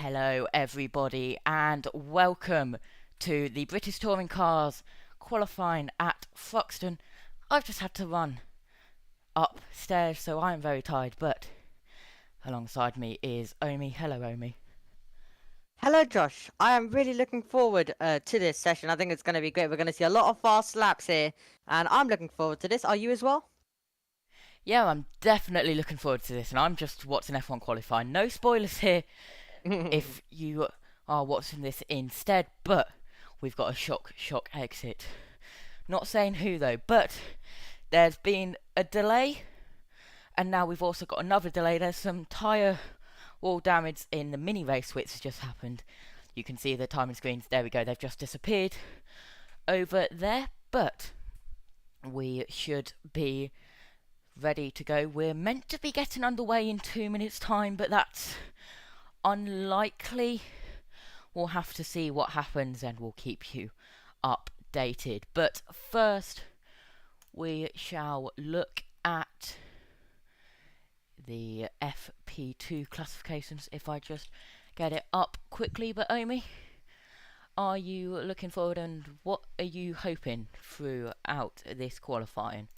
Hello everybody and welcome to the British Touring Cars qualifying at Thruxton. I've just had to run upstairs so I'm very tired, but alongside me is Omi. Hello Omi. Hello, Josh. I am really looking forward to this session. I think it's going to be great. We're going to see a lot of fast laps here, and I'm looking forward to this. Are you as well? Yeah, I'm definitely looking forward to this, and I'm just watching F1 qualifying. No spoilers here if you are watching this instead, but we've got a shock exit. Not saying who though, but there's been a delay, and now we've also got another delay. There's some tyre wall damage in the mini race which has just happened. You can see the timing screens, there we go, they've just disappeared over there, but we should be ready to go. We're meant to be getting underway in 2 minutes time, but that's unlikely. We'll have to see what happens and we'll keep you updated. But first, we shall look at the FP2 classifications, if I just get it up quickly. But Omi, are you looking forward, and what are you hoping throughout this qualifying?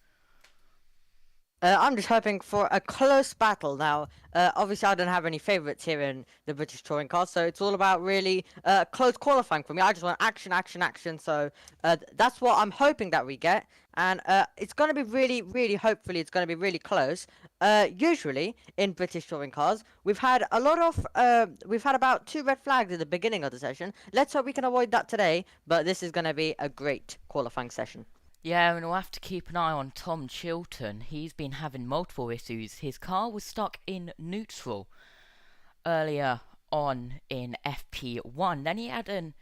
I'm just hoping for a close battle. Now, obviously, I don't have any favourites here in the British Touring Car, so it's all about really close qualifying for me. I just want action, action, action. So that's what I'm hoping that we get. And it's going to be really, hopefully, it's going to be really close. Usually, in British Touring Cars, we've had a lot of, we've had about 2 red flags at the beginning of the session. Let's hope we can avoid that today, but this is going to be a great qualifying session. Yeah, and we'll have to keep an eye on Tom Chilton. He's been having multiple issues. His car was stuck in neutral earlier on in FP1. Then he had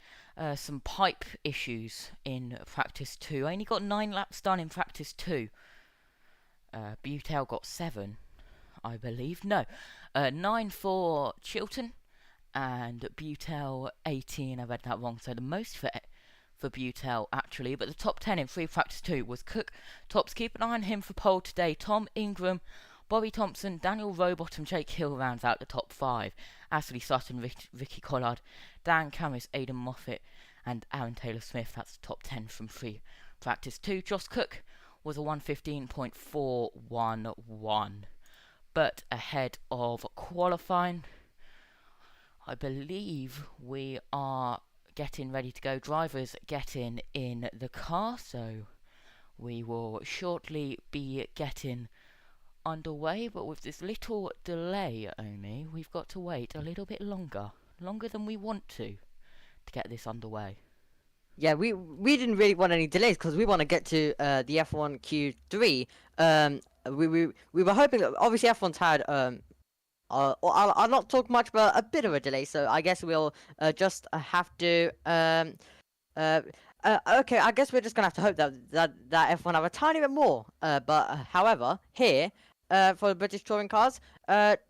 some pipe issues in practice 2. Only got 9 laps done in practice 2. Butel got 7, I believe. No, 9 for Chilton and Butel 18. I read that wrong. So the most for Butel actually, but the top 10 in free practice 2 was Cook. Tops, keep an eye on him for pole today. Tom Ingram, Bobby Thompson, Daniel Rowbottom, Jake Hill rounds out the top 5. Ashley Sutton, Ricky Collard, Dan Camis, Aidan Moffat and Aaron Taylor-Smith. That's the top 10 from free practice 2. Josh Cook was a 1:15.411, but ahead of qualifying. I believe we are getting ready to go. Drivers getting in the car, so we will shortly be getting underway, but with this little delay, Omi, we've got to wait a little bit longer than we want to get this underway. Yeah, we didn't really want any delays because we want to get to the F1 Q3. We were hoping that obviously F1's had I'll not talk much, but a bit of a delay. So I guess we'll just have to okay. I guess we're just gonna have to hope that F1 have a tiny bit more. But however, here for the British Touring Cars,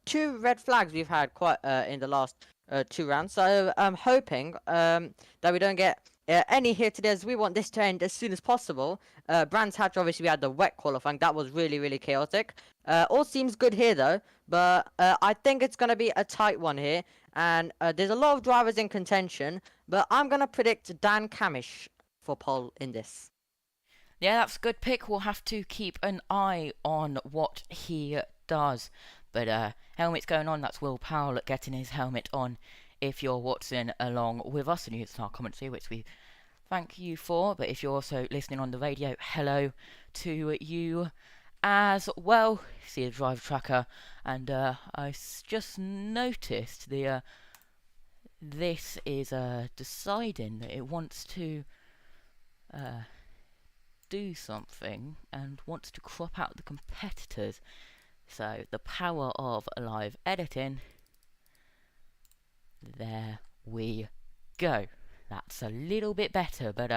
2 red flags we've had quite in the last 2 rounds. So I'm hoping that we don't get any here today, as we want this to end as soon as possible. Brands Hatch, obviously we had the wet qualifying. That was really chaotic. All seems good here though, but I think it's going to be a tight one here. And there's a lot of drivers in contention, but I'm going to predict Dan Camish for pole in this. Yeah, that's a good pick. We'll have to keep an eye on what he does. But helmet's going on. That's Will Powell getting his helmet on. If you're watching along with us and using our commentary, which we thank you for, but if you're also listening on the radio, hello to you as well. See the driver tracker, and I just noticed this is deciding that it wants to do something and wants to crop out the competitors. So the power of live editing. There we go. That's a little bit better, but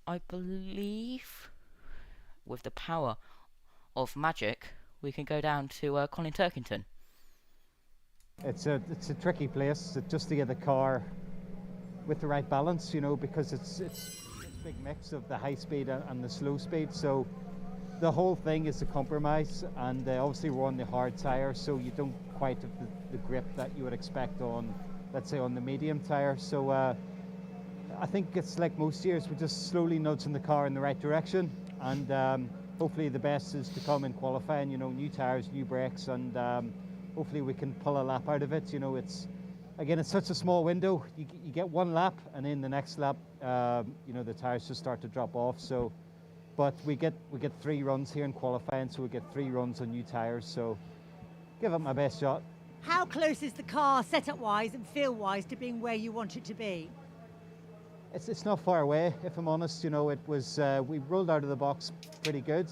I believe with the power of magic, we can go down to Colin Turkington. It's a tricky place just to get the car with the right balance, you know, because it's a big mix of the high speed and the slow speed. So the whole thing is a compromise, and obviously we're on the hard tyre, so you don't quite have the grip that you would expect on let's say, on the medium tyre. So I think it's like most years, we're just slowly nudging the car in the right direction, and hopefully the best is to come in qualifying. You know, new tyres, new brakes, and hopefully we can pull a lap out of it. You know, it's such a small window. You get one lap, and in the next lap, you know, the tyres just start to drop off. So, but we get 3 runs here in qualifying, so we get 3 runs on new tyres. So, give it my best shot. How close is the car setup-wise and feel-wise to being where you want it to be? It's not far away, if I'm honest. You know, it was we rolled out of the box pretty good,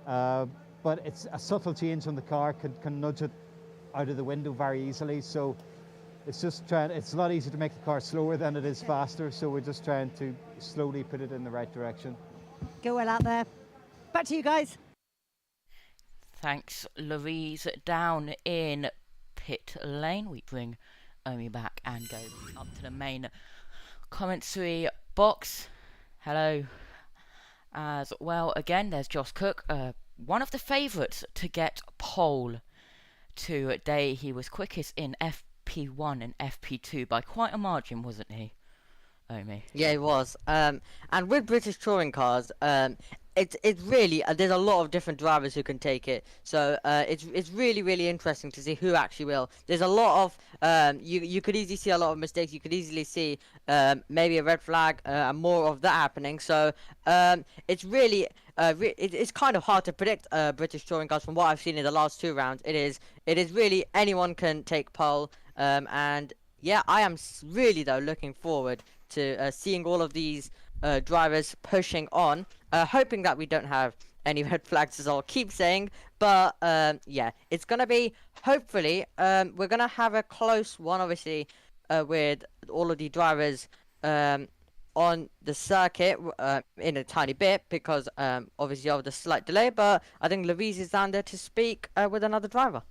but it's a subtle change on the car can nudge it out of the window very easily. So it's a lot easier to make the car slower than it is faster. So we're just trying to slowly put it in the right direction. Go well out there. Back to you guys. Thanks, Louise. Down in pit lane, we bring Omi back and go up to the main commentary box. Hello. As well, again, there's Josh Cook, one of the favourites to get pole today. He was quickest in FP1 and FP2 by quite a margin, wasn't he, Omi? Yeah, it was. And with British touring cars, it's really there's a lot of different drivers who can take it. So it's really interesting to see who actually will. There's a lot of you could easily see a lot of mistakes. You could easily see maybe a red flag and more of that happening. So it's really it's kind of hard to predict British touring cars from what I've seen in the last 2 rounds. It is really anyone can take pole. And yeah, I am really though looking forward to seeing all of these drivers pushing on, hoping that we don't have any red flags, as I'll keep saying. But yeah, it's gonna be, hopefully we're gonna have a close one, obviously, with all of the drivers on the circuit in a tiny bit, because obviously of the slight delay. But I think Louise is down there to speak with another driver.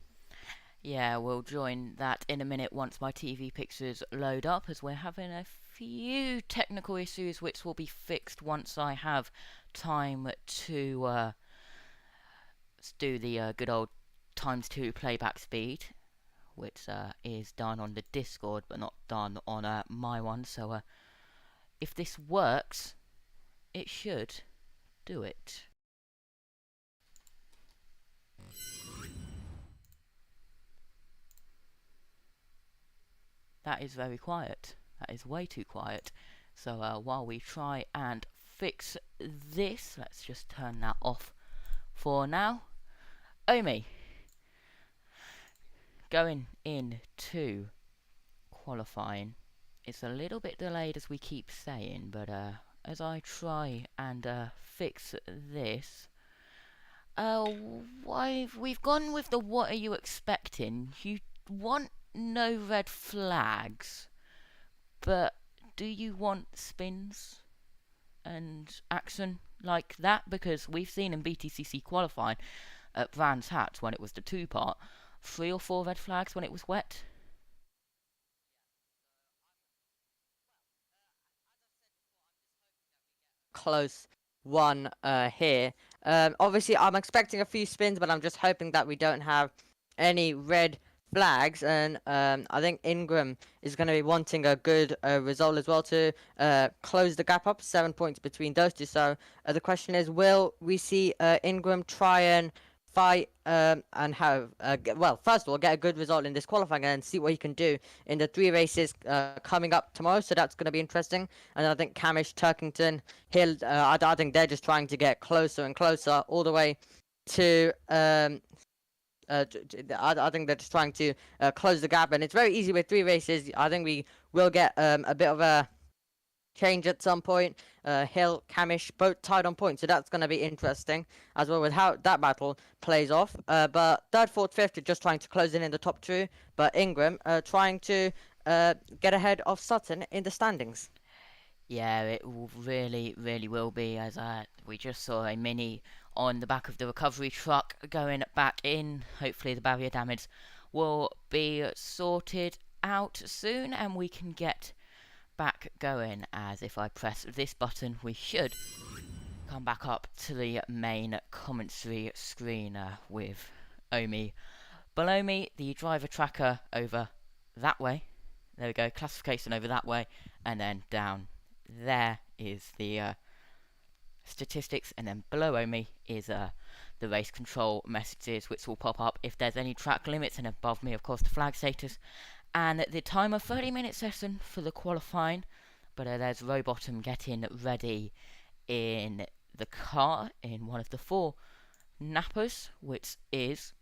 Yeah, we'll join that in a minute once my TV pictures load up, as we're having a few technical issues which will be fixed once I have time to do the good old ×2 playback speed, which is done on the Discord but not done on my one. So if this works, it should do it. That is very quiet. That is way too quiet. So while we try and fix this, let's just turn that off for now. Omi, going into qualifying, it's a little bit delayed as we keep saying, but as I try and fix this, we've gone with the what are you expecting. You want no red flags, but do you want spins and action like that? Because we've seen in BTCC qualifying at Brands Hatch, when it was the 2-part, 3 or 4 red flags when it was wet. Close one here. Obviously I'm expecting a few spins, but I'm just hoping that we don't have any red flags. And I think Ingram is going to be wanting a good result as well to close the gap up, 7 points between those two. So the question is, will we see Ingram try and fight and have well, first of all, get a good result in this qualifying and see what he can do in the 3 races coming up tomorrow? So that's going to be interesting. And I think Camish, Turkington, Hill, I think they're just trying to get closer and closer all the way to I think they're just trying to close the gap, and it's very easy with 3 races. I think we will get a bit of a change at some point. Hill, Camish, both tied on points, so that's going to be interesting as well with how that battle plays off. But 3rd, 4th, 5th are just trying to close in the top 2, but Ingram trying to get ahead of Sutton in the standings. Yeah, it really will be, as we just saw a Mini on the back of the recovery truck going back in. Hopefully the barrier damage will be sorted out soon and we can get back going, as if I press this button we should come back up to the main commentary screen with Omi below me, the driver tracker over that way. There we go, classification over that way, and then down there is the statistics, and then below me is the race control messages, which will pop up if there's any track limits, and above me, of course, the flag status. And the timer, 30-minute session for the qualifying, but there's Rowbottom getting ready in the car in one of the 4 nappers, which is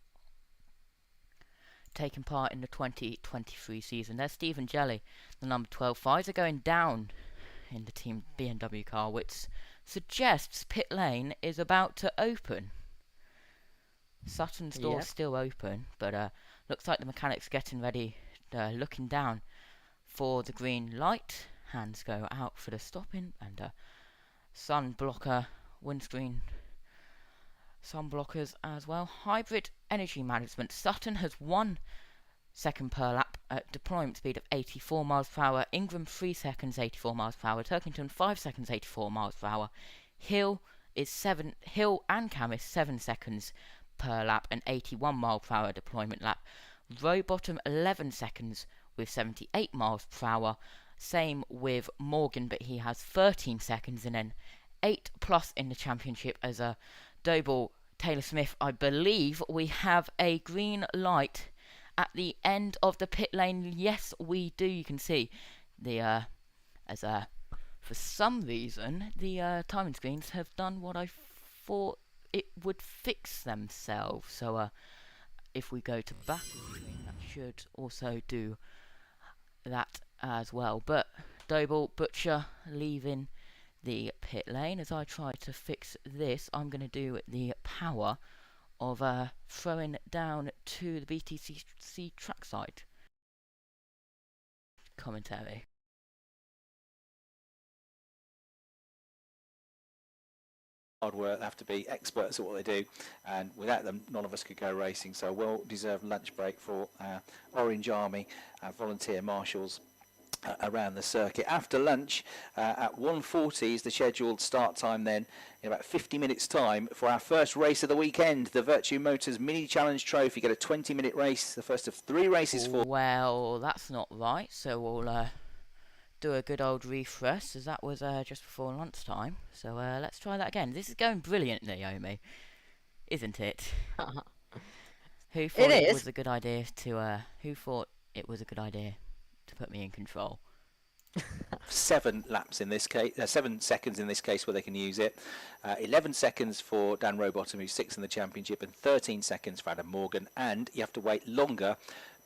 taking part in the 2023 season. There's Stephen Jelly, the number 12. Fives are going down in the team BMW car, which suggests pit lane is about to open. Sutton's door still open, but looks like the mechanic's getting ready, looking down for the green light. Hands go out for the stopping, and sun blocker, windscreen, sun blockers as well. Hybrid energy management. Sutton has 1 second per lap at deployment speed of 84 miles per hour. Ingram 3 seconds, 84 miles per hour. Turkington 5 seconds, 84 miles per hour. Hill and Camis 7 seconds per lap and 81 mile per hour deployment lap. Rowbottom 11 seconds with 78 miles per hour. Same with Morgan, but he has 13 seconds, and then 8 plus in the championship as a Doble Taylor Smith. I believe we have a green light at the end of the pit lane. Yes, we do. You can see the for some reason the timing screens have done what I thought it would fix themselves. So if we go to battle screen, that should also do that as well. But Doble Butcher leaving the pit lane. As I try to fix this, I'm going to do the power of throwing down to the BTCC trackside commentary. Hard work, they have to be experts at what they do, and without them none of us could go racing. So a well-deserved lunch break for Orange Army volunteer marshals around the circuit. After lunch at 1:40 is the scheduled start time, then in about 50 minutes time for our first race of the weekend, the Virtue Motors Mini Challenge Trophy. Get a 20-minute race, the first of 3 races for... Well, that's not right, so we'll do a good old refresh, as that was just before lunchtime. So let's try that again. This is going brilliant, Naomi, isn't it? Who thought it was a good idea to put me in control? 7 laps in this case, 7 seconds in this case where they can use it. 11 seconds for Dan Rowbottom, who's 6th in the championship, and 13 seconds for Adam Morgan. And you have to wait longer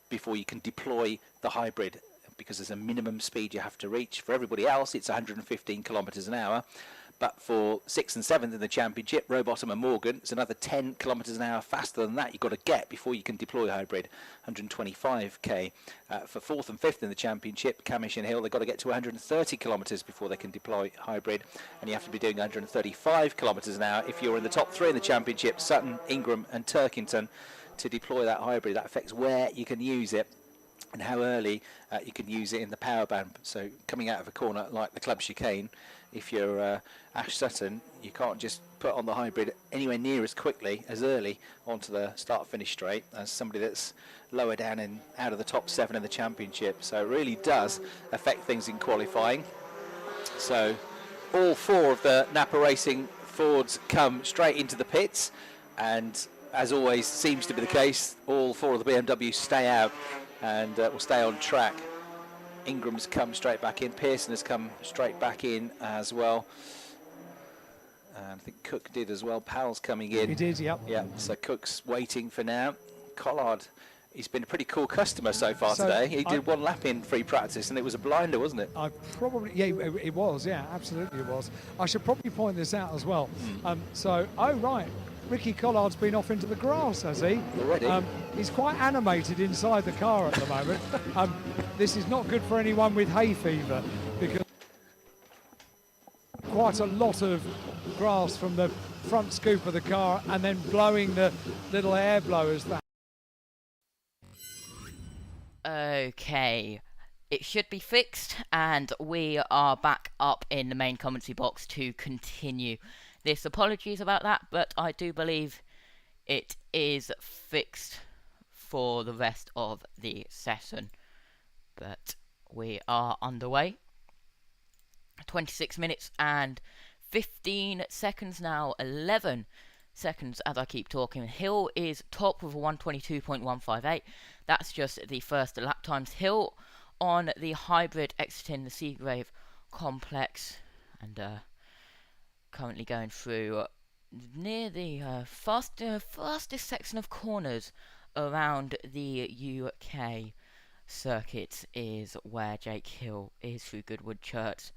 before you can deploy the hybrid, because there's a minimum speed you have to reach. For everybody else, it's 115 kilometres an hour. But for 6th and 7th in the championship, Rowbottom and Morgan, it's another 10 kilometres an hour faster than that you've got to get before you can deploy hybrid. 125k. For 4th and 5th in the championship, Camish and Hill, they've got to get to 130 kilometres before they can deploy hybrid. And you have to be doing 135 kilometres an hour if you're in the top 3 in the championship, Sutton, Ingram and Turkington, to deploy that hybrid. That affects where you can use it and how early you can use it in the power band. So coming out of a corner like the club chicane, if you're Ash Sutton, you can't just put on the hybrid anywhere near as quickly, as early onto the start-finish straight as somebody that's lower down and out of the top 7 in the championship. So it really does affect things in qualifying. So all 4 of the Napa Racing Fords come straight into the pits, and as always seems to be the case, all 4 of the BMWs stay out and will stay on track. Ingram's come straight back in, Pearson has come straight back in as well, and I think Cook did as well. Powell's coming in. He did, yep. Yeah, so Cook's waiting for now. Collard, he's been a pretty cool customer so far today. He did 1 lap in free practice and it was a blinder, wasn't it? It was, yeah, absolutely it was. I should probably point this out as well. Right, Ricky Collard's been off into the grass, has he? Already? He's quite animated inside the car at the moment. This is not good for anyone with hay fever, because quite a lot of grass from the front scoop of the car and then blowing the little air blowers. Okay, it should be fixed, and we are back up in the main commentary box to continue this. Apologies about that, but I do believe it is fixed for the rest of the session. But we are underway. 26 minutes and 15 seconds now. 11 seconds as I keep talking. Hill is top with a 122.158. That's just the first lap times. Hill on the hybrid exiting the Seagrave complex and currently going through near the fastest section of corners around the UK circuit is where Jake Hill is through Goodwood Church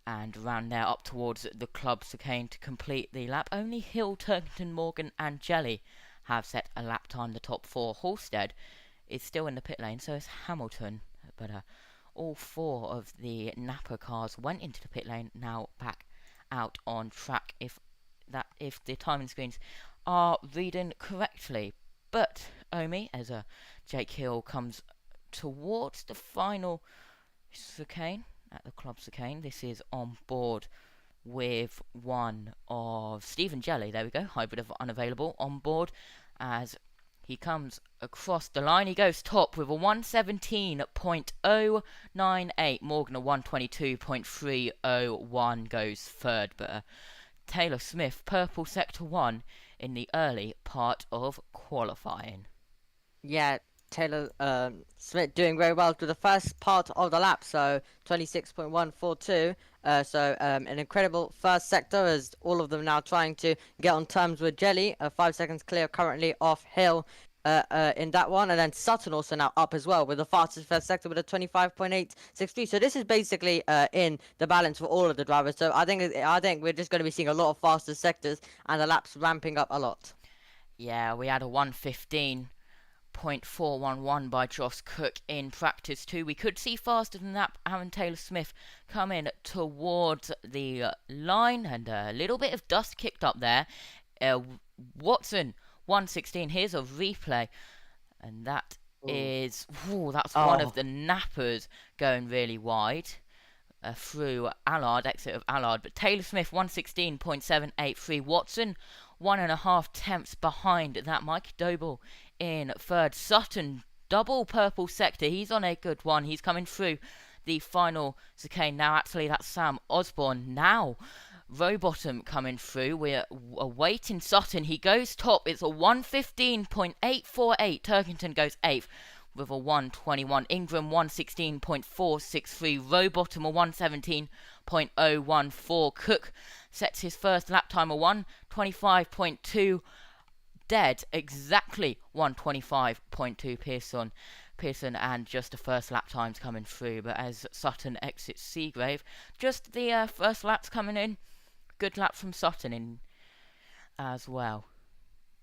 and round there up towards the Club Chicane to complete the lap. Only Hill, Turkington, Morgan and Jelly have set a lap time. The top four. Halstead is still in the pit lane, so is Hamilton, but all four of the Napa cars went into the pit lane, now back out on track if the timing screens are reading correctly. But Omi, as Jake Hill comes towards the final chicane at the Club Chicane, this is on board with one of Stephen Jelly, there we go, hybrid of unavailable, on board as he comes across the line. He goes top with a 117.098. Morgan a 122.301 goes third, but Taylor Smith, purple sector 1 in the early part of qualifying. Yeah, Taylor Smith doing very well through the first part of the lap, so 26.142. So an incredible first sector as all of them now trying to get on terms with Jelly. 5 seconds clear currently off Hill in that one, and then Sutton also now up as well with the fastest first sector with a 25.863. So this is basically in the balance for all of the drivers. So I think we're just going to be seeing a lot of faster sectors and the laps ramping up a lot. Yeah, we had a 115.411 by Josh Cook in practice too. We could see faster than that. Aaron Taylor Smith coming towards the line, and a little bit of dust kicked up there. Watson 116. Here's a replay, and that is that's one of the Nappers going really wide through Allard, exit of Allard. But Taylor Smith 116.783. Watson 1.5 tenths behind that. Mike Doble in third. Sutton, double purple sector. He's on a good one. He's coming through the final chicane now. Actually, that's Sam Osborne now. Rowbottom coming through. We're awaiting Sutton. He goes top. It's a 115.848. Turkington goes 8th with a 121. Ingram 116.463. Rowbottom a 117.014. Cook sets his first lap time a 125.2. Dead exactly 125.2. Pearson and just the first lap times coming through. But as Sutton exits Seagrave, just the first laps coming in. Good lap from Sutton in as well.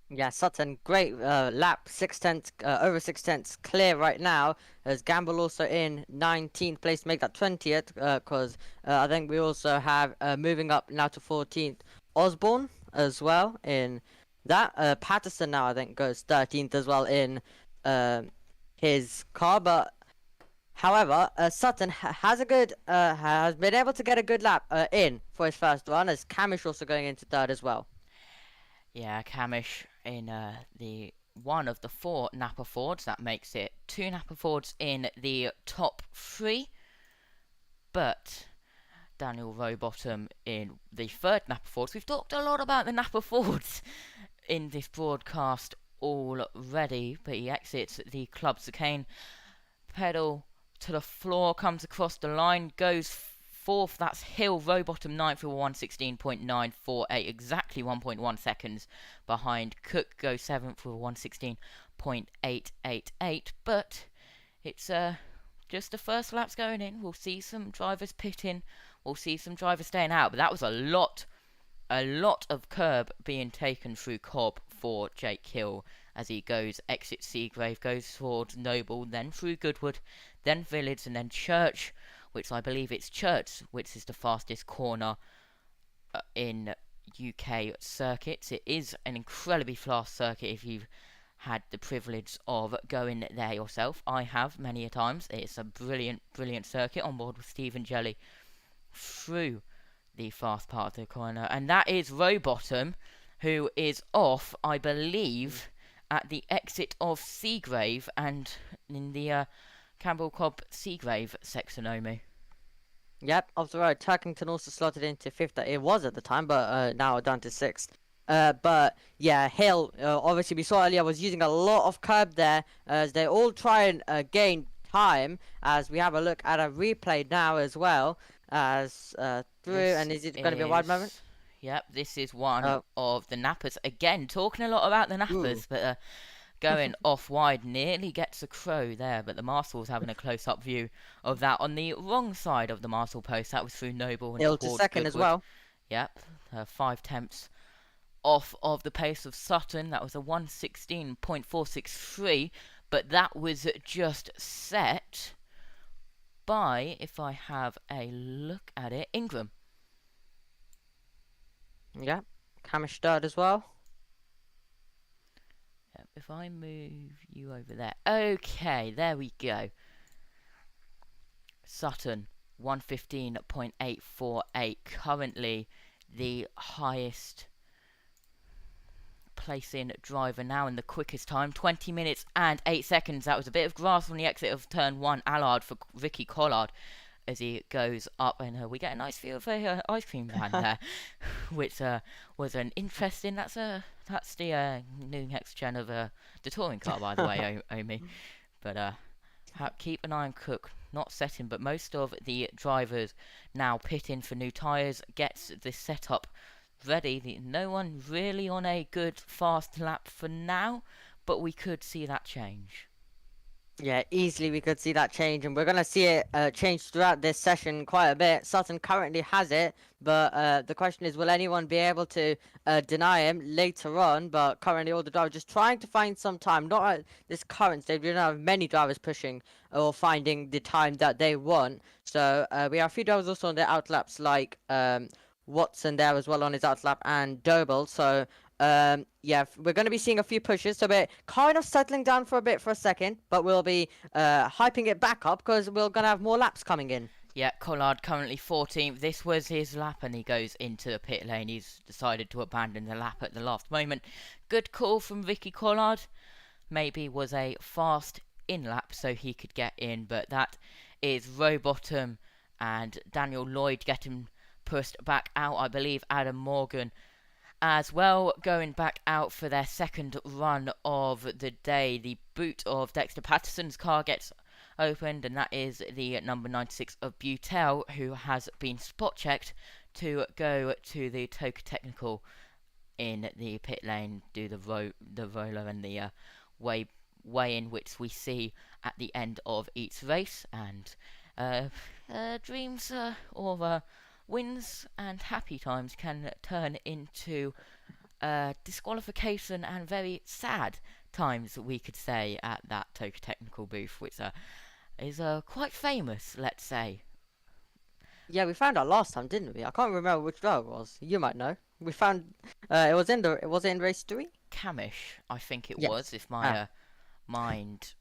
Yeah, Sutton, great lap, 6 tenths, over 6 tenths clear right now. As Gamble also in 19th place to make that 20th, because I think we also have moving up now to 14th Osborne as well in that. Patterson now I think goes 13th as well in his car, but however, Sutton has been able to get a good lap in for his first run, as Camish also going into third as well. Yeah, Camish in the one of the 4 Napa Fords. That makes it 2 Napa Fords in the top 3. But Daniel Rowbottom in the 3rd Napa Fords. We've talked a lot about the Napa Fords in this broadcast already, but he exits the Club Chicane. Pedal to the floor, comes across the line, goes 4th. That's Hill. Rowbottom 9th with 116.948, exactly 1.1 seconds behind. Cook goes 7th with 116.888. But it's just the first laps going in. We'll see some drivers pitting. We'll see some drivers staying out. But that was a lot of curb being taken through Cobb for Jake Hill as he exits Seagrave, goes towards Noble, then through Goodwood, then Village, and then Church, which I believe it's Church, which is the fastest corner in UK circuits. It is an incredibly fast circuit if you've had the privilege of going there yourself. I have many a times. It's a brilliant circuit on board with Stephen Jelly through the fast part of the corner. And that is Rowbottom, who is off, I believe, at the exit of Seagrave, and in the Campbell Cobb Seagrave Sexonomy. Yep, off the road. Turkington also slotted into fifth. It was at the time, but now down to sixth. But yeah, Hill, obviously we saw earlier, was using a lot of curb there as they all try and gain time. As we have a look at a replay now as well as through. This and is it going to be a wide moment? Yep, this is one of the nappers. Again, talking a lot about the nappers, but going off wide, nearly gets a crow there, but the marshal's having a close-up view of that on the wrong side of the marshal post. That was through Noble and Hill to towards second Goodwood. as well. Yep, 5 tenths off of the pace of Sutton. That was a 1:16.463, but that was just set by, if I have a look at it, Ingram. Yeah, Camish third as well. Yep, if I move you over there. Okay, there we go. Sutton, 1:15.848, currently the highest placing driver now in the quickest time, 20 minutes and 8 seconds. That was a bit of grass on the exit of turn 1 Allard for Ricky Collard as he goes up, and we get a nice view of a ice cream van there, which was an interesting. That's the new next gen of the touring car, by the way, Omi. But keep an eye on Cook, not setting, but most of the drivers now pitting for new tyres, gets this setup ready. No one really on a good fast lap for now, but we could see that change. Yeah, easily we could see that change, and we're going to see it change throughout this session quite a bit. Sutton currently has it, but the question is, will anyone be able to deny him later on? But currently all the drivers just trying to find some time. Not at this current stage, we don't have many drivers pushing or finding the time that they want. So we have a few drivers also on their outlaps, like Watson there as well on his outlap, and Doble. So yeah, we're going to be seeing a few pushes, so we're kind of settling down for a second, but we'll be hyping it back up because we're going to have more laps coming in. Yeah, Collard currently 14th. This was his lap, and he goes into the pit lane. He's decided to abandon the lap at the last moment. Good call from Vicky Collard. Maybe was a fast in lap so he could get in, but that is Rowbottom and Daniel Lloyd getting pushed back out. I believe Adam Morgan as well going back out for their second run of the day. The boot of Dexter Patterson's car gets opened, and that is the number 96 of Butel, who has been spot checked to go to the Toka Technical in the pit lane, do the roller and the weigh in, which we see at the end of each race. And dreams or wins and happy times can turn into disqualification and very sad times, we could say, at that Toka Technical booth, which is quite famous, let's say. Yeah, we found out last time, didn't we? I can't remember which driver it was. You might know. We found it was in race 3? Camish, I think it Yes. was, if my mind.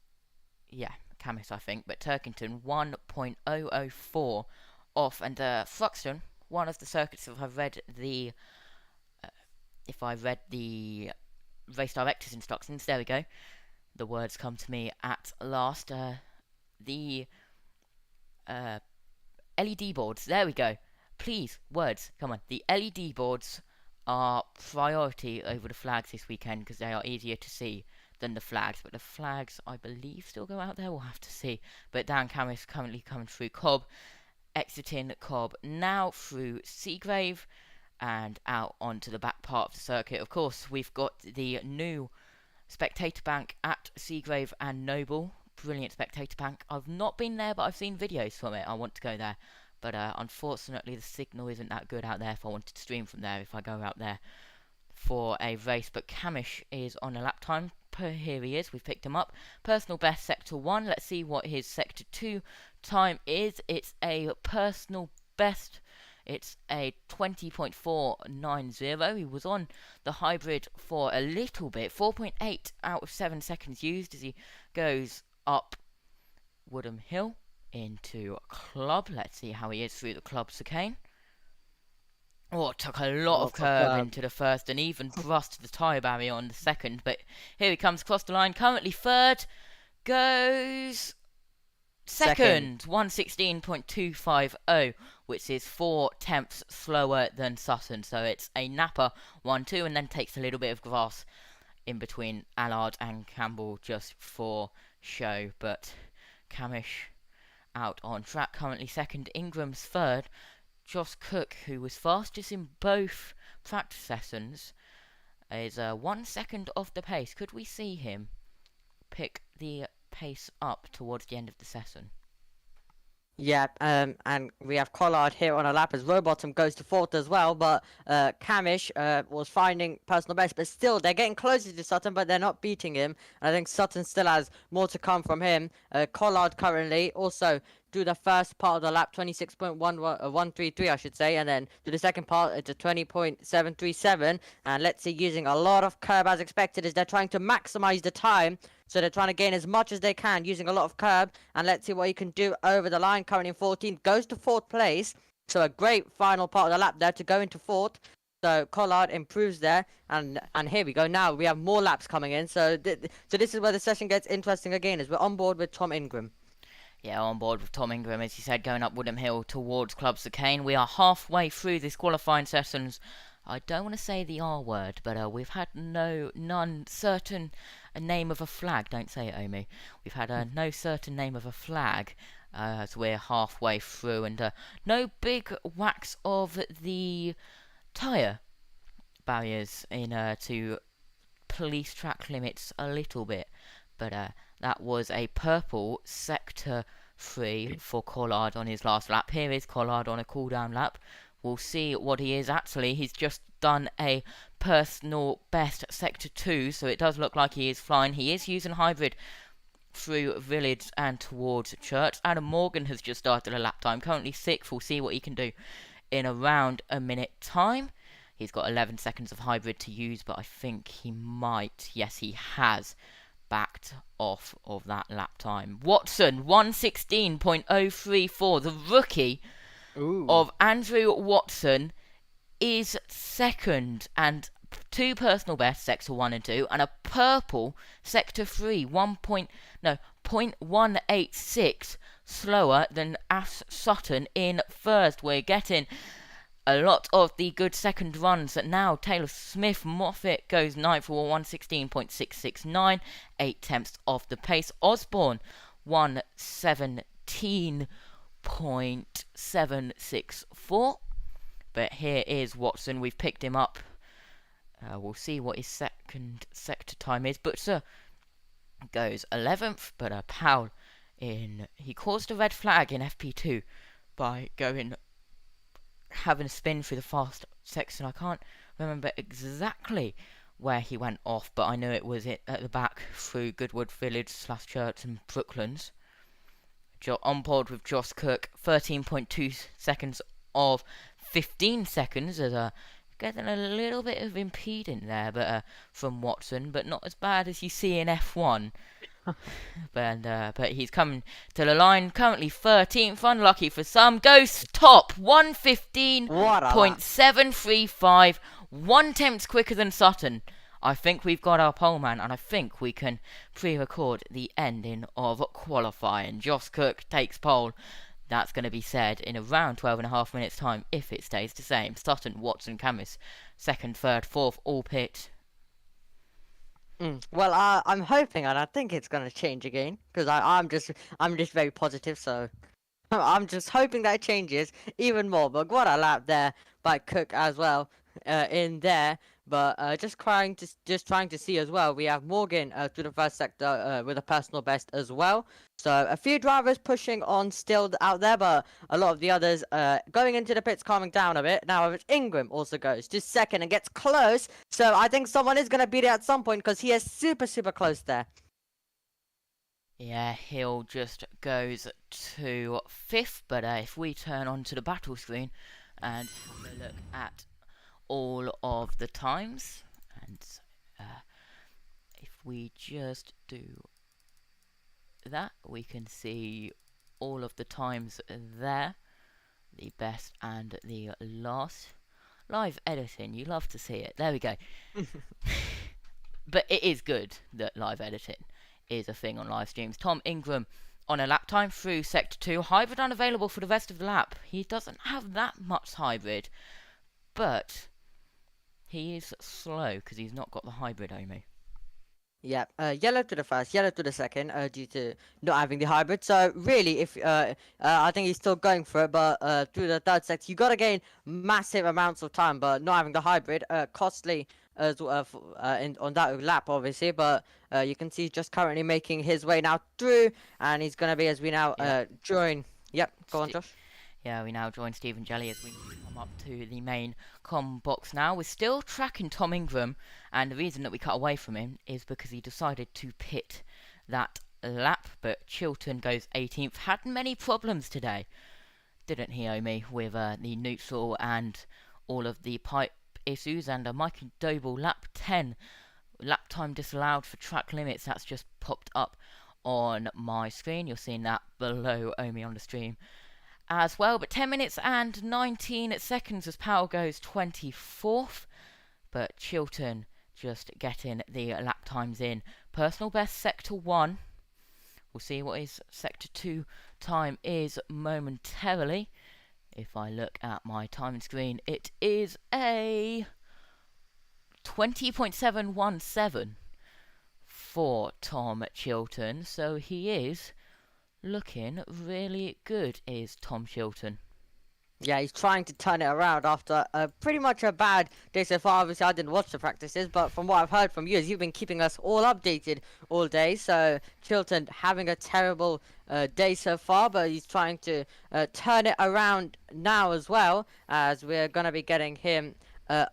Yeah, Camish, I think. But Turkington 1.004 off, and Thruxton, one of the circuits, if I read the race director's instructions, there we go, the words come to me at last. The LED boards, there we go, please, words, come on. The LED boards are priority over the flags this weekend because they are easier to see than the flags, but the flags, I believe, still go out there. We'll have to see. But Dan Camis currently coming through Cobb, exiting Cobb now through Seagrave and out onto the back part of the circuit. Of course, we've got the new spectator bank at Seagrave and Noble. Brilliant spectator bank. I've not been there, but I've seen videos from it. I want to go there, but unfortunately the signal isn't that good out there if I wanted to stream from there, if I go out there for a race. But Camish is on a lap time. Here he is, we've picked him up. Personal best sector 1. Let's see what his sector 2 time is. It's a personal best. It's a 20.490. He was on the hybrid for a little bit. 4.8 out of 7 seconds used as he goes up Woodham Hill into Club. Let's see how he is through the Club chicane. Oh, it took a lot of curve into the first and even brushed the tyre barrier on the second. But here he comes across the line. Currently third. Goes second, 1:16.250, which is 4 tenths slower than Sutton. So it's a napper 1-2, and then takes a little bit of grass in between Allard and Campbell just for show. But Camish out on track, currently second. Ingram's third. Josh Cook, who was fastest in both practice sessions, is 1 second off the pace. Could we see him pick the pace up towards the end of the session? Yeah, and we have Collard here on a lap as Rowbottom goes to fourth as well, but Camish was finding personal best, but still they're getting closer to Sutton, but they're not beating him. And I think Sutton still has more to come from him. Collard currently also do the first part of the lap 26.133, I should say, and then do the second part it's a 20.737. And let's see, using a lot of curb as expected, as they're trying to maximize the time. So they're trying to gain as much as they can using a lot of curb. And let's see what he can do over the line. Currently in 14th, goes to 4th place. So a great final part of the lap there to go into 4th. So Collard improves there. And here we go. Now we have more laps coming in. So this is where the session gets interesting again, as we're on board with Tom Ingram. Yeah, on board with Tom Ingram, as you said, going up Woodham Hill towards Club Sir Kane. We are halfway through this qualifying sessions. I don't want to say the R word, but we've had none certain name of a flag. Don't say it, Omi. We've had no certain name of a flag as we're halfway through, and no big whacks of the tyre barriers in to police track limits a little bit. But that was a purple sector 3 for Collard on his last lap. Here is Collard on a cool-down lap. We'll see what he is actually. He's just done a personal best sector 2, so it does look like he is flying. He is using hybrid through Village and towards Church. Adam Morgan has just started a lap time, currently 6th. We'll see what he can do in around a minute time. He's got 11 seconds of hybrid to use, but I think he might. Yes, he has backed off of that lap time. Watson, 1:16.034. The rookie of Andrew Watson is second, and 2 personal bests, sector 1 and 2, and a purple sector 3, 0.186 slower than Ash Sutton in first. We're getting a lot of the good second runs now. Taylor Smith Moffat goes 9th for 1:16.669, 8 tenths off the pace. Osborne 1:17.764. But here is Watson. We've picked him up. We'll see what his second sector time is. Butcher goes 11th, but Powell he caused a red flag in FP2 by having a spin through the fast section. I can't remember exactly where he went off, but I know it was at the back through Goodwood Village / Church and Brooklands. On board with Josh Cook, 13.2 seconds of 15 seconds, as getting a little bit of impeding there, but from Watson, but not as bad as you see in F1. But he's coming to the line, currently 13th, unlucky for some, goes top, 1:15.735, 1 tenth quicker than Sutton. I think we've got our pole man, and I think we can pre-record the ending of qualifying. Josh Cook takes pole. That's going to be said in around 12.5 minutes time if it stays the same. Sutton, Watson, Camis, 2nd, 3rd, 4th, all pit. Well, I'm hoping, and I think it's gonna change again, because I'm just very positive. So I'm just hoping that it changes even more. But what a lap there by Cook as well in there. But just trying to see as well. We have Morgan through the first sector with a personal best as well. So a few drivers pushing on still out there, but a lot of the others going into the pits, calming down a bit. Now Ingram also goes to 2nd and gets close. So I think someone is going to beat it at some point, because he is super close there. Yeah, Hill just goes to 5th, but if we turn onto the battle screen and have a look at all of the times, and if we just do that, we can see all of the times there, the best and the last. Live editing, you love to see it. There we go. But it is good that live editing is a thing on live streams. Tom Ingram on a lap time through Sector 2. Hybrid unavailable for the rest of the lap. He doesn't have that much hybrid, but he is slow because he's not got the hybrid, Omi. Yeah, yellow to the first, yellow to the second, due to not having the hybrid. So really, if I think he's still going for it, but through the third sector, you gotta gain massive amounts of time. But not having the hybrid, costly as on that lap, obviously. But you can see he's just currently making his way now through, and he's gonna be as we now join. Yep, go on, Josh. Yeah, we now join Stephen Jelly as we come up to the main comm box now. We're still tracking Tom Ingram, and the reason that we cut away from him is because he decided to pit that lap, but Chilton goes 18th. Had many problems today, didn't he, Omi, with the neutral and all of the pipe issues, and Mikey Doble lap 10, lap time disallowed for track limits. That's just popped up on my screen. You're seeing that below Omi on the stream as well, but 10 minutes and 19 seconds as Powell goes 24th, but Chilton just getting the lap times in. Personal best Sector 1. We'll see what his Sector 2 time is momentarily. If I look at my timing screen, it is a 20.717 for Tom Chilton, so he is looking really good, is Tom Chilton. Yeah, he's trying to turn it around after pretty much a bad day so far. Obviously, I didn't watch the practices, but from what I've heard from you, is you've been keeping us all updated all day. So Chilton having a terrible day so far, but he's trying to turn it around now as well, as we're going to be getting him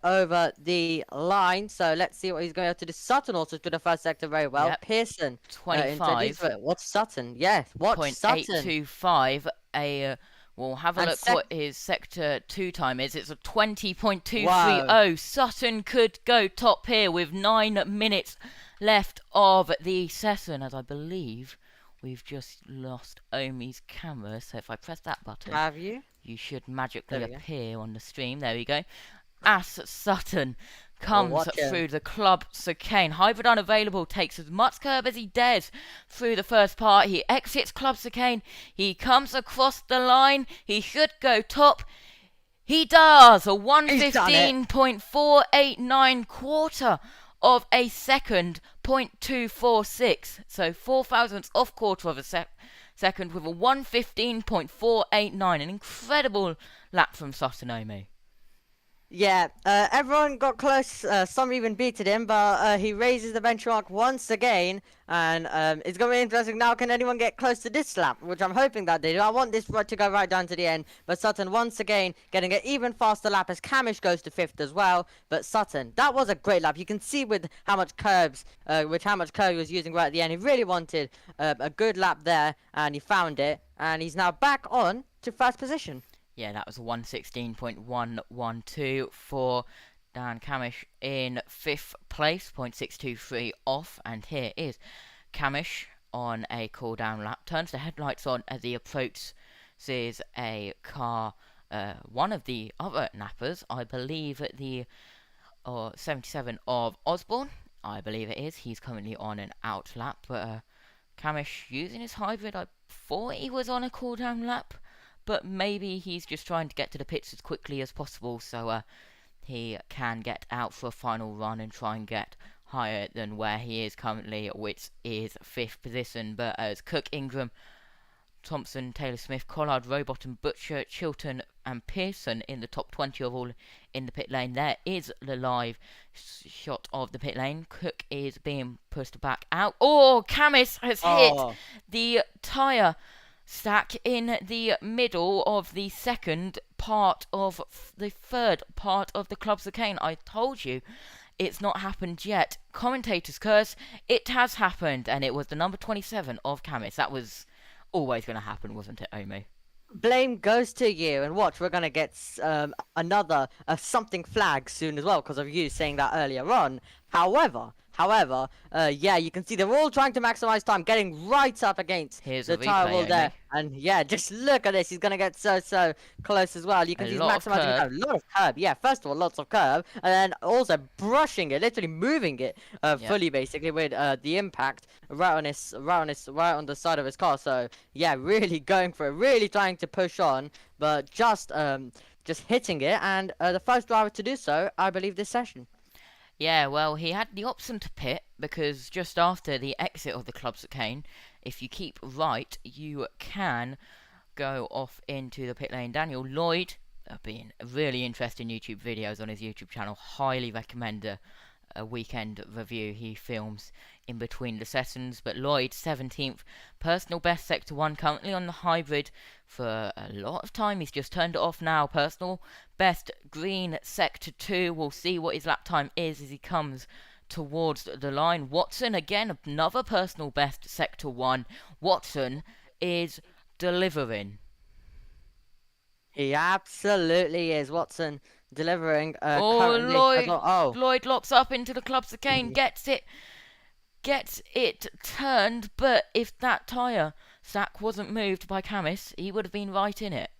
over the line. So let's see what he's going to do. Sutton also to the first sector very well. Yep. Pearson 25. What's Sutton? Yes, what's Sutton? 0.825. We'll have a And look what his Sector 2 time is. It's a 20.230. Wow. Sutton could go top here with 9 minutes left of the session, as I believe we've just lost Omi's camera. So if I press that button, Have you? you should magically There we go. appear on the stream. There we go. As Sutton comes watch him. through the Club Chicane. Hybrid unavailable, takes as much curb as he dares through the first part. He exits Club Chicane. He comes across the line. He should go top. He does. A 1:15.489, quarter of a second, 0.246. So 4 thousandths off quarter of a second with a 1:15.489. An incredible lap from Sutton, Omi. Yeah, everyone got close. Some even beated him, but he raises the benchmark once again, and it's going to be interesting now. Can anyone get close to this lap? Which I'm hoping that they do. I want this to go right down to the end, but Sutton once again getting an even faster lap as Camish goes to 5th as well. But Sutton, that was a great lap. You can see with how much curbs, he was using right at the end. He really wanted a good lap there, and he found it, and he's now back on to first position. Yeah, that was 1:16.112 for Dan Camish in 5th place, 0.623 off. And here is Camish on a cool down lap. Turns the headlights on as he approaches a car, one of the other nappers, I believe the 77 of Osborne, I believe it is. He's currently on an out lap, but Camish using his hybrid, I thought he was on a cool down lap, but maybe he's just trying to get to the pits as quickly as possible so he can get out for a final run and try and get higher than where he is currently, which is 5th position. But as Cook, Ingram, Thompson, Taylor Smith, Collard, Rowbottom, Butcher, Chilton and Pearson in the top 20 of all in the pit lane. There is the live shot of the pit lane. Cook is being pushed back out. Oh, Camis has hit the tyre stack in the middle of the second part of the third part of the Club Chicane. I told you it's not happened yet. Commentators curse. It has happened, and it was the number 27 of Camis. That was always going to happen, wasn't it, Omi? Blame goes to you, and watch, we're gonna get another something flag soon as well because of you saying that earlier on. However, However, yeah, you can see they're all trying to maximize time, getting right up against Here's the a tire replay wall there. only. And yeah, just look at this. He's gonna get so close as well. You can A see he's lot of maximizing curb. time. A lot of curb. Yeah, first of all, lots of curb, and then also brushing it, literally moving it Yep. fully, basically with the impact right on the side of his car. So yeah, really going for it, really trying to push on, but just hitting it, and the first driver to do so, I believe, this session. Yeah, well, he had the option to pit because just after the exit of the club chicane, if you keep right, you can go off into the pit lane. Daniel Lloyd, being really interesting YouTube videos on his YouTube channel, highly recommend a weekend review he films in between the sessions. But Lloyd, 17th, personal best sector 1, currently on the hybrid for a lot of time. He's just turned it off now. Personal best green sector 2. We'll see what his lap time is as he comes towards the line. Watson, again, another personal best sector 1. Watson is delivering. He absolutely is. Watson delivering Oh, currently. Lloyd locks up into the club chicane, gets it turned, but if that tyre stack wasn't moved by Camis, he would have been right in it.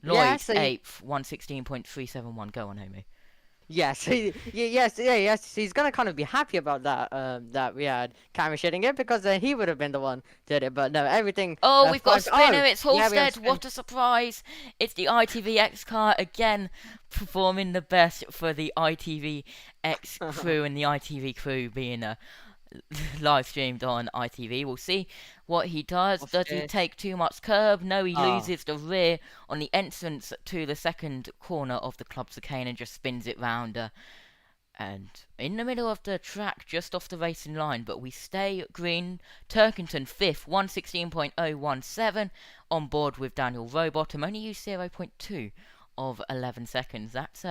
Lloyd, Yeah, so 8th, 116.371. Go on, Homie. yes, yes. He's gonna kind of be happy about that. That we had Cameron shitting it because he would have been the one did it. But no, everything. Oh, we've got a fine. spinner. It's Yeah, we have Halstead. spin. What a surprise! It's the ITVX car again, performing the best for the ITVX crew, and the ITV crew being live streamed on ITV. We'll see what he does. Does he take too much curb? No, he loses the rear on the entrance to the second corner of the club chicane and just spins it round. And in the middle of the track, just off the racing line, but we stay green. Turkington 5th, 116.017, on board with Daniel Rowbottom. Only used 0.2 of 11 seconds. That's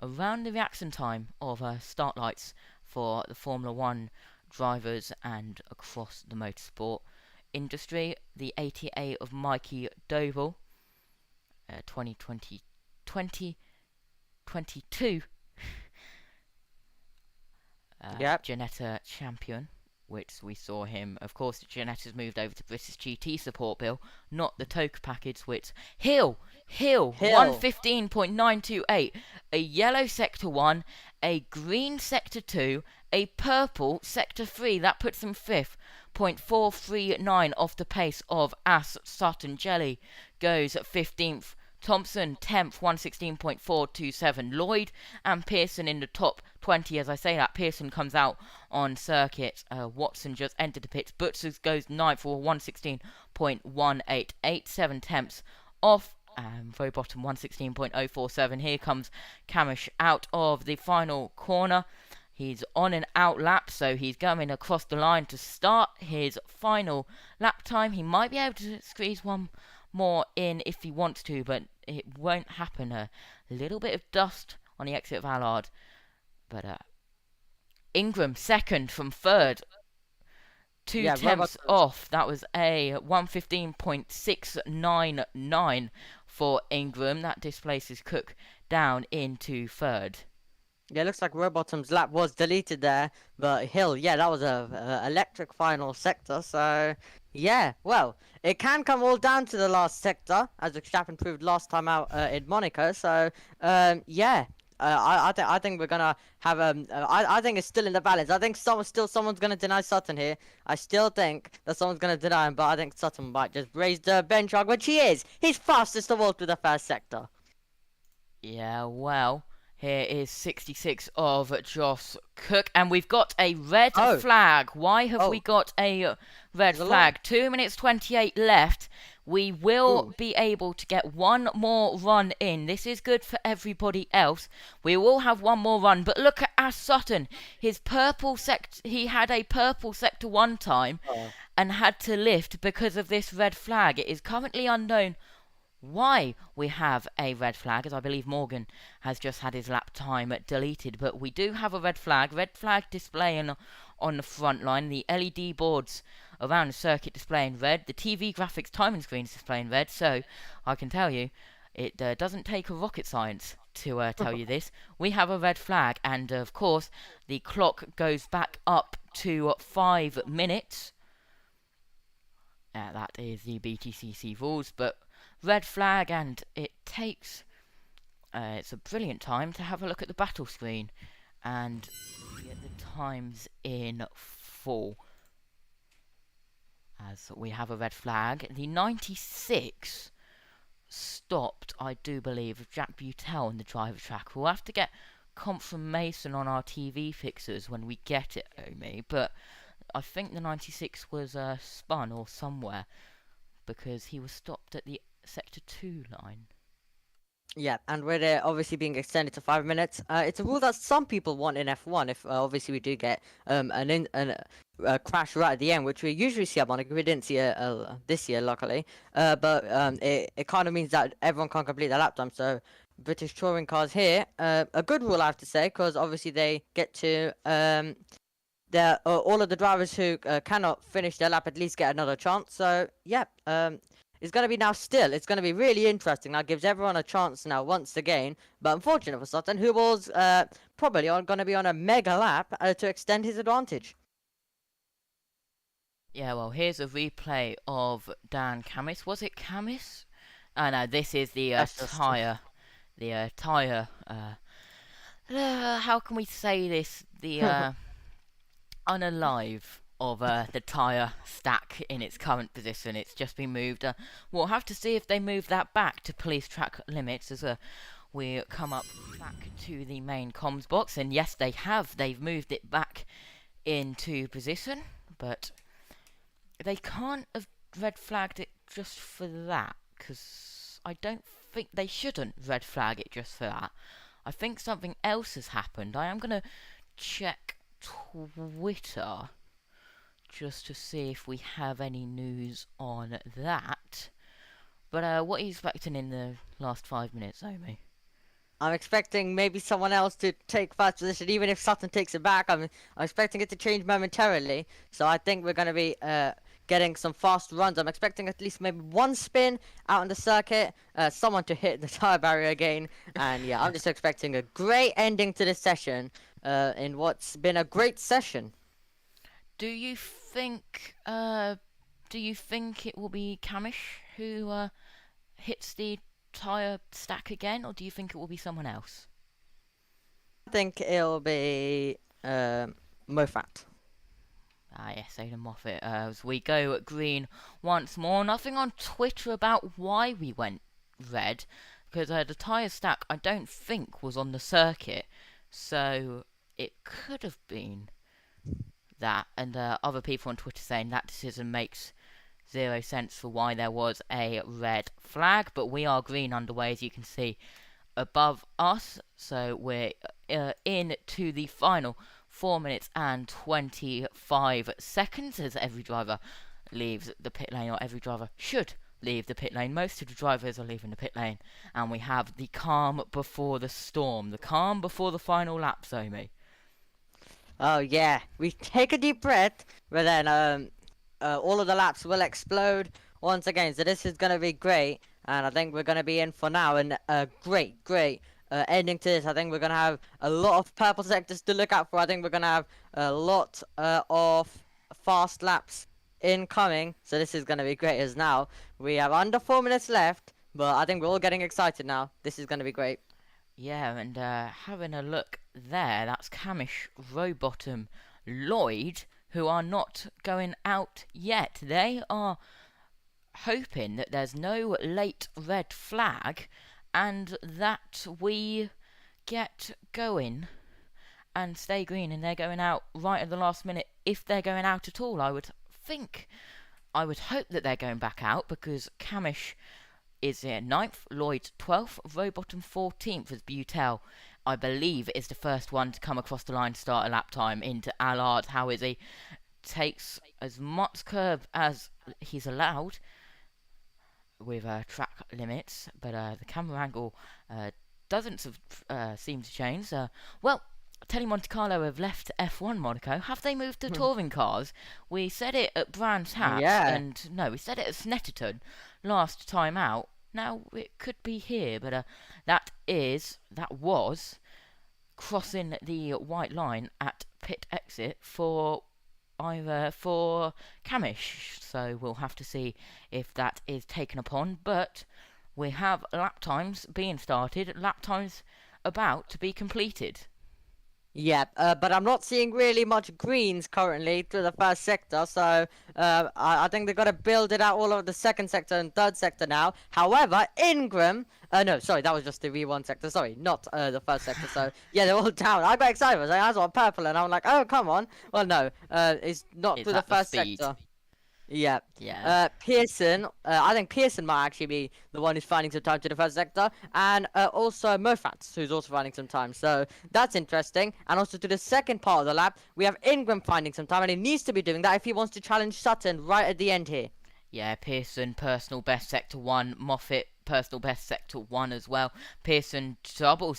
around the reaction time of start lights for the Formula 1 drivers and across the motorsport industry. The ATA of Mikey Doval, 2022 Janetta champion, which we saw him. Of course, Janetta's moved over to British GT support bill, not the Toke package, which Hill 115.928, a yellow sector 1, a green sector 2, a purple sector 3. That puts him 5th, 0.439 off the pace of Ass Sutton. Jelly goes 15th. Thompson 10th, 116.427. Lloyd and Pearson in the top 20. As I say that, Pearson comes out on circuit. Watson just entered the pits. Butzers goes 9th for 116.18. 7 tenths off. Rowbottom 116.047. Here comes Camish out of the final corner. He's on an out lap, so he's going across the line to start his final lap time. He might be able to squeeze one more in if he wants to, but it won't happen. A little bit of dust on the exit of Allard, but Ingram second from third, 2 tenths off. That was a 115.699 for Ingram. That displaces Cook down into third. Yeah, looks like Rowbottom's lap was deleted there, but Hill, yeah, that was a electric final sector. So yeah, well, it can come all down to the last sector, as Verstappen proved last time out in Monaco. So yeah, I think we're gonna have I think it's still in the balance. I think someone's gonna deny Sutton here. I still think that someone's gonna deny him, but I think Sutton might just raise the benchmark, which he is. He's fastest of all through the first sector. Yeah, well. Here is 66 of Joss Cook, and we've got a red flag. Why have we got a red flag? 2 minutes 28 left. We will be able to get one more run in. This is good for everybody else. We will have one more run, but look at Ash Sutton. His purple he had a purple sector 1 time and had to lift because of this red flag. It is currently unknown why we have a red flag, as I believe Morgan has just had his lap time deleted, but we do have a red flag displaying on the front line, the LED boards around the circuit displaying red, the TV graphics timing screens displaying red, so I can tell you It doesn't take a rocket science to tell you this. We have a red flag, and of course, the clock goes back up to 5 minutes. That is the BTCC rules, but red flag, and it takes... it's a brilliant time to have a look at the battle screen and get the times in full. As we have a red flag, the 96 stopped, I do believe, with Jack Butel on the driver track. We'll have to get confirmation on our TV fixers when we get it, Omi, but I think the 96 was spun or somewhere, because he was stopped at the sector 2 line. Yeah, and with it obviously being extended to 5 minutes, it's a rule that some people want in F1. If obviously we do get a crash right at the end, which we usually see up on. We didn't see this year, luckily. But it kind of means that everyone can't complete their lap time. So British touring cars here, a good rule I have to say, because obviously they get to all of the drivers who cannot finish their lap at least get another chance. So yeah, it's going to be it's going to be really interesting. That gives everyone a chance now once again. But unfortunately for Sutton, who was probably going to be on a mega lap to extend his advantage. Yeah, well, here's a replay of Dan Camis. Was it Camis? Oh no, this is the tyre. The tyre. How can we say this? The unalive of the tyre stack in its current position. It's just been moved. We'll have to see if they move that back to police track limits as we come up back to the main comms box. And yes, they have. They've moved it back into position, but they can't have red flagged it just for that, because I don't think they shouldn't red flag it just for that. I think something else has happened. I am going to check Twitter just to see if we have any news on that. But what are you expecting in the last 5 minutes, Omi? I'm expecting maybe someone else to take first position, even if Sutton takes it back. I'm expecting it to change momentarily. So I think we're going to be getting some fast runs. I'm expecting at least maybe one spin out on the circuit, someone to hit the tyre barrier again. And yeah, I'm just expecting a great ending to this session in what's been a great session. Do you think it will be Camish who hits the tyre stack again, or do you think it will be someone else? I think it'll be Moffat. Yes, Aidan Moffat. As we go green once more. Nothing on Twitter about why we went red, because the tyre stack I don't think was on the circuit, so it could have been that. And other people on Twitter saying that decision makes zero sense for why there was a red flag, but we are green underway, as you can see above us. So we're into the final 4 minutes and 25 seconds as every driver leaves the pit lane, or every driver should leave the pit lane. Most of the drivers are leaving the pit lane, and we have the calm before the storm, the calm before the final lap, Omi. Oh yeah, we take a deep breath, but then all of the laps will explode once again. So this is going to be great, and I think we're going to be in for now, and a great ending to this. I think we're going to have a lot of purple sectors to look out for. I think we're going to have a lot of fast laps incoming. So this is going to be great, as now we have under 4 minutes left, but I think we're all getting excited now. This is going to be great. Yeah, and having a look there, that's Camish, Rowbottom, Lloyd, who are not going out yet. They are hoping that there's no late red flag and that we get going and stay green, and they're going out right at the last minute, if they're going out at all. I would hope that they're going back out, because Camish is 9th, Lloyd 12th, Rowbottom 14th, as Butel, I believe, is the first one to come across the line to start a lap time into Allard. How is he? Takes as much curb as he's allowed with track limits, but the camera angle doesn't seem to change. Well, Tele Monte Carlo have left F1, Monaco. Have they moved to touring cars? We said it at Brands Hatch, Yeah. and no, we said it at Snetterton last time out. Now it could be here, but that was crossing the white line at pit exit for Camish. So we'll have to see if that is taken upon. But we have lap times being started, lap times about to be completed. Yeah, but I'm not seeing really much greens currently through the first sector, so I think they've got to build it out all over the second sector and third sector now. However, Ingram, no, sorry, that was just the V1 sector, sorry, not the first sector, so yeah, they're all down. I got excited, I was like, I saw purple, and I'm like, oh, come on. Well, no, it's not Is through the that the first speed? sector. Yeah. Yeah. Pearson, I think Pearson might actually be the one who's finding some time to the first sector, and also Mofats, who's also finding some time. So that's interesting. And also to the second part of the lap, we have Ingram finding some time, and he needs to be doing that if he wants to challenge Sutton right at the end here. Yeah, Pearson, personal best sector 1. Moffat, personal best sector 1 as well. Pearson, double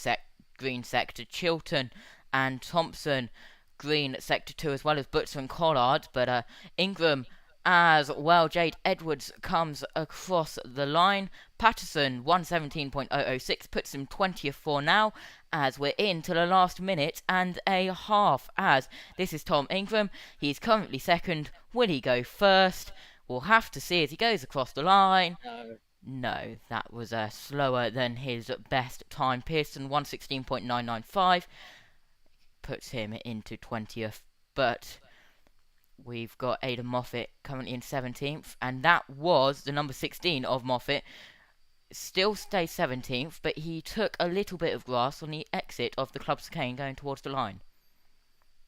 green sector. Chilton and Thompson, green sector 2, as well as Butcher and Collard. But Ingram as well. Jade Edwards comes across the line. Patterson, 117.006, puts him 20th for now, as we're into the last minute and a half, as this is Tom Ingram. He's currently second. Will he go first? We'll have to see as he goes across the line. No, that was slower than his best time. Pearson, 116.995, puts him into 20th, but we've got Aidan Moffat currently in 17th, and that was the number 16 of Moffat. Still stays 17th, but he took a little bit of grass on the exit of the Club's Chicane going towards the line.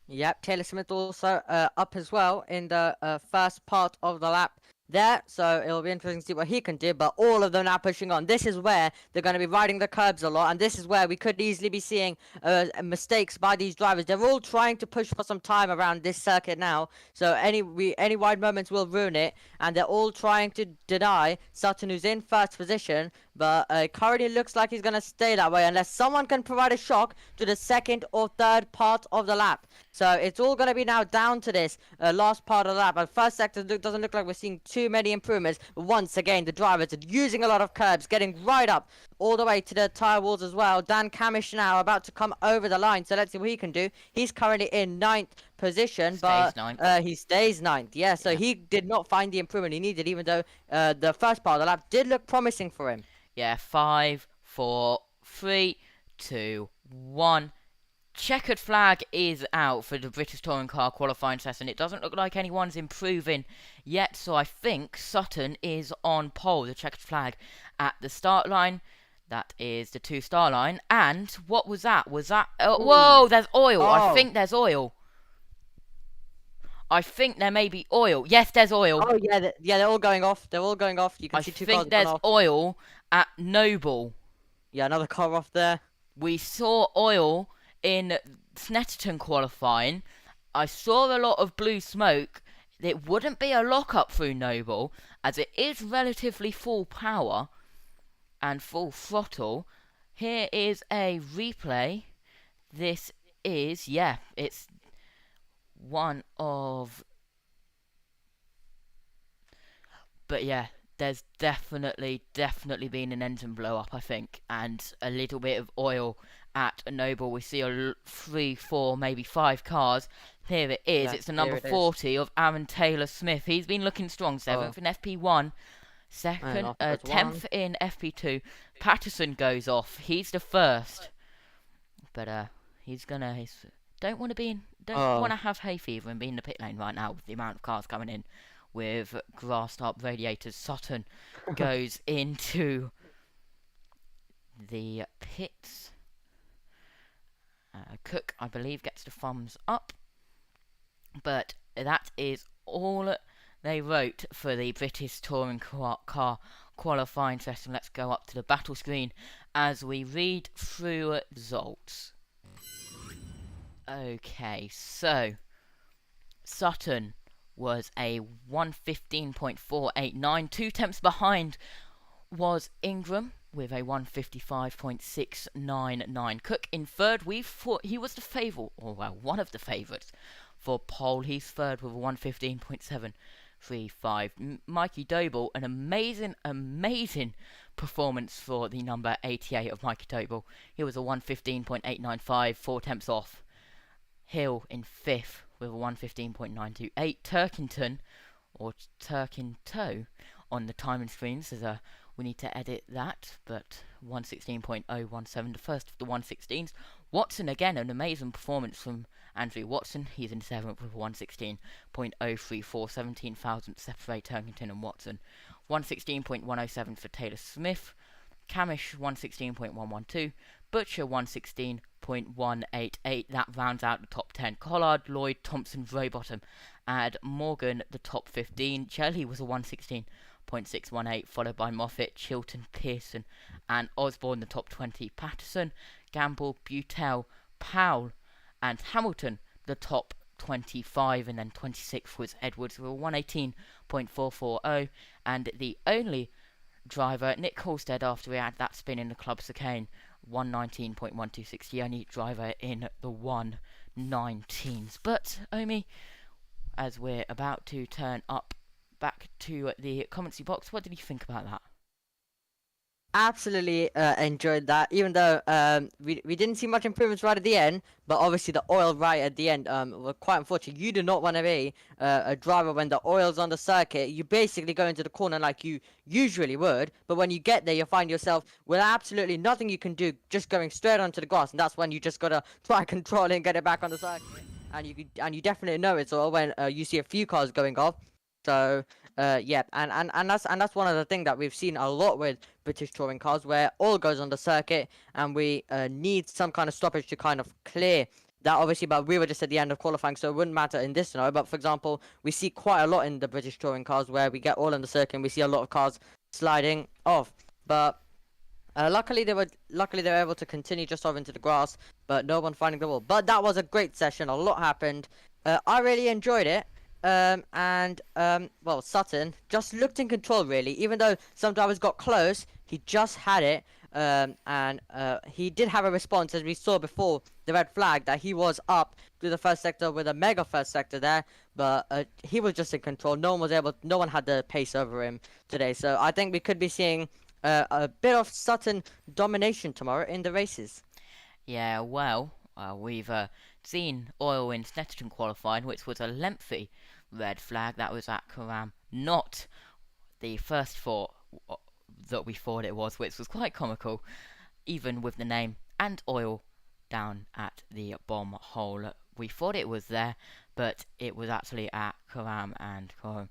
Yep, Taylor Smith also up as well in the first part of the lap there, so it'll be interesting to see what he can do, but all of them now pushing on. This is where they're going to be riding the curbs a lot, and this is where we could easily be seeing mistakes by these drivers. They're all trying to push for some time around this circuit now, so any wide moments will ruin it, and they're all trying to deny Sutton, who's in first position, but it currently looks like he's going to stay that way unless someone can provide a shock to the second or third part of the lap. So it's all going to be now down to this last part of the lap. But first sector doesn't look like we're seeing too many improvements. Once again, the drivers are using a lot of curbs, getting right up all the way to the tyre walls as well. Dan Camish now about to come over the line, so let's see what he can do. He's currently in 9th position, but he stays 9th. Yeah, so he did not find the improvement he needed, even though the first part of the lap did look promising for him. Yeah, 5, 4, 3, 2, 1. Checkered flag is out for the British Touring Car qualifying session. It doesn't look like anyone's improving yet, so I think Sutton is on pole. The checkered flag at the start line. That is the 2-star line. And what was that? Was that... whoa, there's oil. Oh. I think there's oil. I think there may be oil. Yes, there's oil. Oh, yeah, they're all going off. They're all going off. You can see two cars I think there's oil at Noble. Yeah, another car off there. We saw oil in Snetterton qualifying. I saw a lot of blue smoke. It wouldn't be a lockup through Noble, as it is relatively full power and full throttle. Here is a replay. This is, yeah, it's one of... But yeah, there's definitely been an engine blow up, I think, and a little bit of oil at Noble. We see 3, 4, maybe 5 cars. Here it is. It's the number 40 of Aaron Taylor Smith. He's been looking strong. 7th in FP1, 10th in FP2. Patterson goes off. He's the first, but he's gonna. Don't want to have hay fever and be in the pit lane right now with the amount of cars coming in with grassed up radiators. Sutton goes into the pits. Cook, I believe, gets the thumbs up. But that is all they wrote for the British Touring Car qualifying session. Let's go up to the battle screen as we read through results. Okay, so Sutton was a 115.489. 2 tenths behind was Ingram with a 155.699. Cook in third. We thought he was the favourite, or well, one of the favourites for pole. He's third with a 115.735. Mikey Doble, an amazing performance for the number 88 of Mikey Tobel. He was a 1:15.895, 4 tenths off. Hill in 5th with a 1:15.928. Turkington, or Turkinto, on the timing screens. We need to edit that, but 1:16.017, the first of the 1:16s. Watson, again, an amazing performance from Andrew Watson. He's in 7th with 1:16.034, 17 thousandths separate Turkington and Watson. 1:16.107 for Taylor Smith. Camish 1:16.112. Butcher 1:16.188. That rounds out the top 10. Collard, Lloyd, Thompson, Rowbottom, and Morgan the top 15. Jelly was a 1:16.618, followed by Moffat, Chilton, Pearson, and Osborne the top 20. Patterson, Gamble, Butel, Powell, and Hamilton the top 25, and then 26th was Edwards with a 1:18.440, and the only driver, Nick Halstead, after we had that spin in the Club Chicane, 1:19.126, the only driver in the 1:19s. But Omi, as we're about to turn up back to the commentary box, what did you think about that? Absolutely enjoyed that, even though we didn't see much improvements right at the end, but obviously the oil right at the end were quite unfortunate. You do not want to be a driver when the oil's on the circuit. You basically go into the corner like you usually would, but when you get there you find yourself with absolutely nothing you can do, just going straight onto the grass, and that's when you just gotta try and control it and get it back on the circuit. And you definitely know it's all when you see a few cars going off. So yeah, and that's one of the things that we've seen a lot with British touring cars, where all goes on the circuit, and we need some kind of stoppage to kind of clear that, obviously. But we were just at the end of qualifying, so it wouldn't matter in this scenario. But for example, we see quite a lot in the British touring cars where we get all on the circuit, and we see a lot of cars sliding off. But luckily they were able to continue just off into the grass, but no one finding the wall. But that was a great session. A lot happened. I really enjoyed it. Well, Sutton just looked in control, really. Even though some drivers got close, he just had it. And he did have a response, as we saw before the red flag, that he was up to the first sector with a mega first sector there. But he was just in control. No one had the pace over him today. So I think we could be seeing a bit of Sutton domination tomorrow in the races. Yeah, well, we've seen oil in Snetterton qualifying, which was a lengthy red flag. That was at Karam, not the first four that we thought it was, which was quite comical, even with the name and oil down at the bomb hole. We thought it was there, but it was actually at Karam and Karam,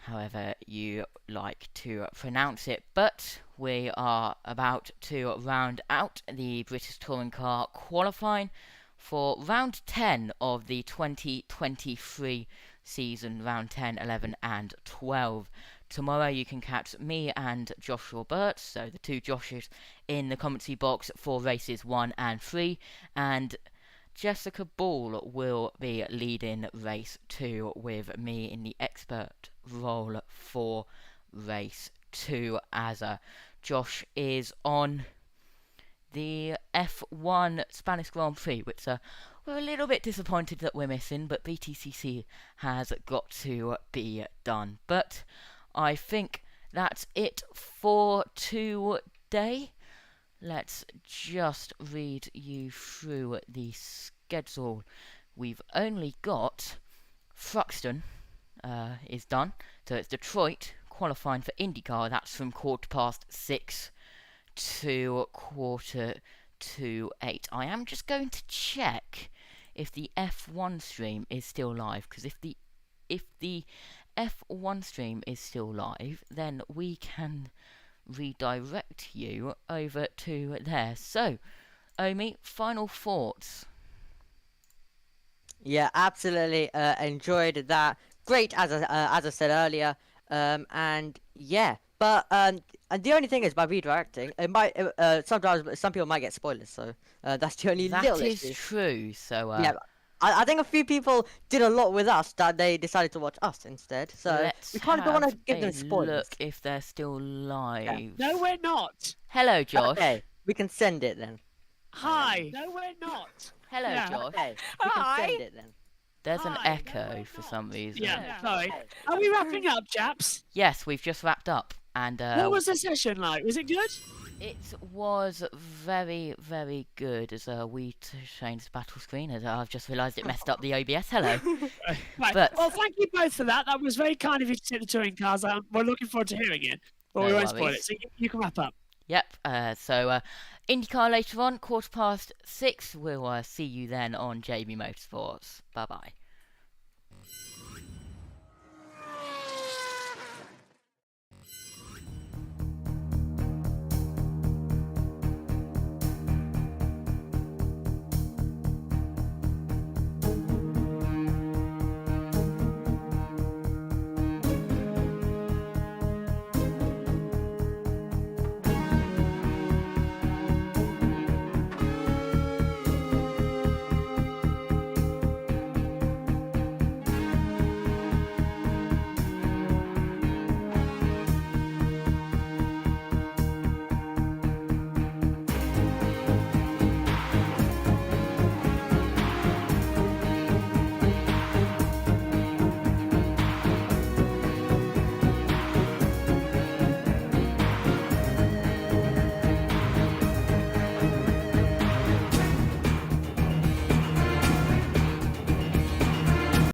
however you like to pronounce it. But we are about to round out the British Touring Car qualifying for round 10 of the 2023 season, round 10, 11 and 12. Tomorrow you can catch me and Josh Roberts, so the two Joshes, in the commentary box for races 1 and 3, and Jessica Ball will be leading race 2 with me in the expert role for race 2, as Josh is on the F1 Spanish Grand Prix, which we're a little bit disappointed that we're missing, but BTCC has got to be done. But I think that's it for today. Let's just read you through the schedule. We've only got Thruxton is done, so it's Detroit qualifying for IndyCar. That's from 6:15 to 7:45. I am just going to check if the F1 stream is still live, because if the F1 stream is still live, then we can redirect you over to there. So, Omi, final thoughts? Yeah, absolutely enjoyed that. Great, as I said earlier. And yeah, but and the only thing is, by redirecting, it might sometimes some people might get spoilers. So that's the only little issue. That is true. So yeah, I think a few people did a lot with us that they decided to watch us instead. So we kind of don't want to give them spoilers. Look if they're still live. Yeah. No, we're not. Hello, Josh. Okay, we can send it then. Hi. No, we're not. Hello, Yeah. Josh. Okay, we Hi. can send it then. There's an Hi. echo for some reason. Yeah, sorry. Are we wrapping up, chaps? Yes, we've just wrapped up. And What was the session like? Was it good? it was very, very good. As we changed the battle screen, as I've just realised it messed up the OBS. Hello. Right. But- Well, thank you both for that. That was very kind of you to take the touring cars. We're looking forward to hearing it. But we No won't spoil worries. it. So you can wrap up. Yep. So IndyCar later on, 6:15. We'll see you then on JB Motorsports. Bye bye.